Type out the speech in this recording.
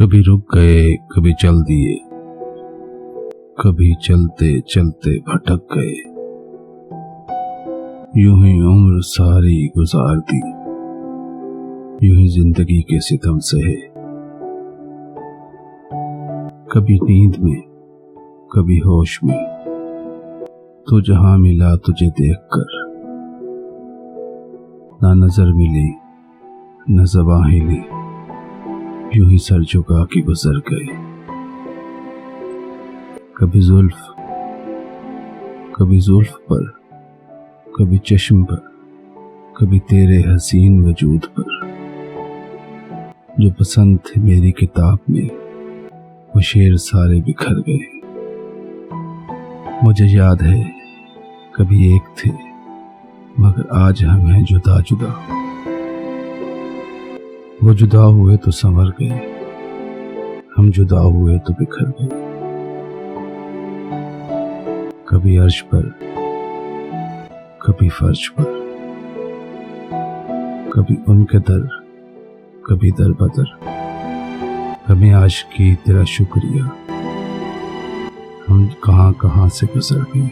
कभी रुक गए, कभी चल दिए, कभी चलते चलते भटक गए। यूं ही उम्र सारी गुजार दी, यूं ही जिंदगी के सितम सहे। कभी नींद में, कभी होश में, तो जहां मिला तुझे देखकर। ना नजर मिली, न ज़बां हिली, यूं ही सर झुका के गुजर गए। कभी जुल्फ पर, कभी चश्म पर, कभी तेरे हसीन वजूद पर। जो पसंद थे मेरी किताब में, वो शेर सारे बिखर गए। मुझे याद है कभी एक थे, मगर आज हम हैं जुदा जुदा। वो जुदा हुए तो संवर गए, हम जुदा हुए तो बिखर गए। कभी अर्श पर, कभी फर्श पर, कभी उनके दर, कभी दर बदर। हमें आशिकी तेरा शुक्रिया, हम कहां कहां से गुजर गए।